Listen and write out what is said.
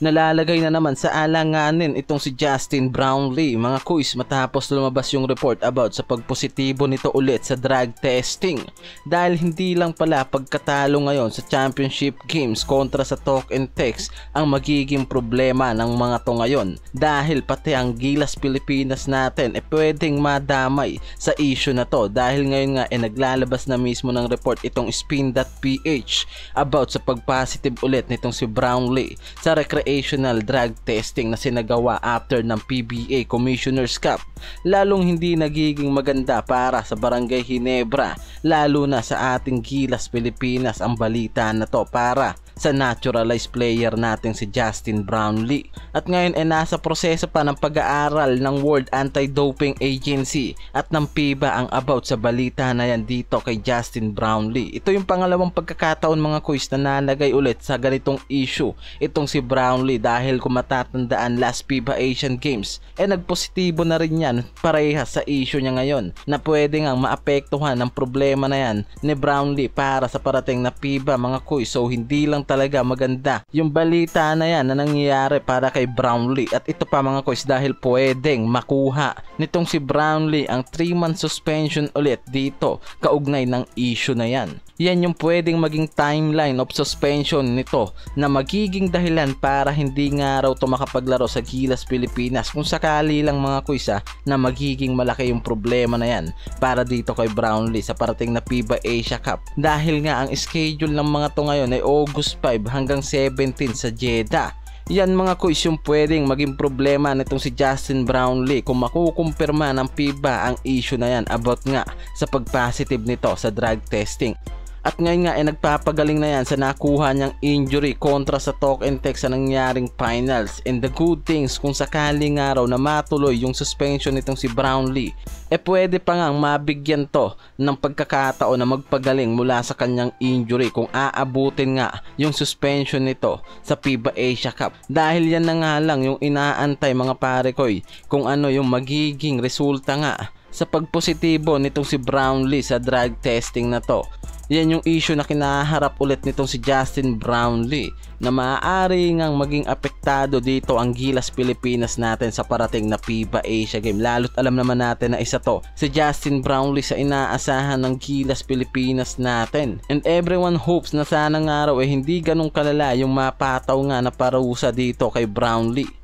Nalalagay na naman sa alanganin itong si Justin Brownlee mga kuys matapos lumabas yung report about sa pagpositibo nito ulit sa drug testing. Dahil hindi lang pala pagkatalo ngayon sa championship games kontra sa Talk and Text ang magiging problema ng mga to ngayon. Dahil pati ang Gilas Pilipinas natin pwedeng madamay sa issue na to. Dahil ngayon nga naglalabas na mismo ng report itong Spin.ph about sa pagpositive ulit nitong si Brownlee sa recreational drug testing na sinagawa after ng PBA Commissioner's Cup. Lalong hindi nagiging maganda para sa Barangay Ginebra, lalo na sa ating Gilas Pilipinas ang balita na to para sa naturalized player natin si Justin Brownlee. At ngayon nasa proseso pa ng pag-aaral ng World Anti-Doping Agency at ng FIBA ang about sa balita na yan dito kay Justin Brownlee. Ito yung pangalawang pagkakataon mga kuys na nalagay ulit sa ganitong issue itong si Brownlee, dahil kung matatandaan last FIBA Asian Games nagpositibo na rin yan parehas sa issue niya ngayon na pwede ngang maapektuhan ng problema na yan ni Brownlee para sa parating na FIBA mga kuys. So hindi lang talaga maganda yung balita na yan na nangyayari para kay Brownlee. At ito pa mga kuys, dahil pwedeng makuha nitong si Brownlee ang 3-month suspension ulit dito kaugnay ng issue na yan. Yan yung pwedeng maging timeline of suspension nito na magiging dahilan para hindi nga raw to makapaglaro sa Gilas Pilipinas kung sakali lang mga kuys na magiging malaki yung problema na yan para dito kay Brownlee sa parating na FIBA Asia Cup. Dahil nga ang schedule ng mga to ngayon ay August 5 hanggang 17 sa Jeddah. Yan mga kuys yung pwedeng maging problema nitong si Justin Brownlee kung makukumpirma ng FIBA ang issue na yan about nga sa pagpositive nito sa drug testing. At ngayon nga nagpapagaling na yan sa nakuha niyang injury kontra sa Talk and Text sa nangyaring finals. And the good things, kung sakaling araw na matuloy yung suspension nitong si Brownlee, pwede pa ngang mabigyan to ng pagkakataon na magpagaling mula sa kanyang injury kung aabutin nga yung suspension nito sa FIBA Asia Cup. Dahil yan na nga lang yung inaantay mga pare koy, kung ano yung magiging resulta nga sa pagpositibo nitong si Brownlee sa drug testing na to. Yan yung issue na kinaharap ulit nitong si Justin Brownlee na maaari ngang maging apektado dito ang Gilas Pilipinas natin sa parating na FIBA Asia Game. Lalo't alam naman natin na isa to si Justin Brownlee sa inaasahan ng Gilas Pilipinas natin. And everyone hopes na sana nga raw hindi ganun kalala yung mapataw nga na parusa dito kay Brownlee.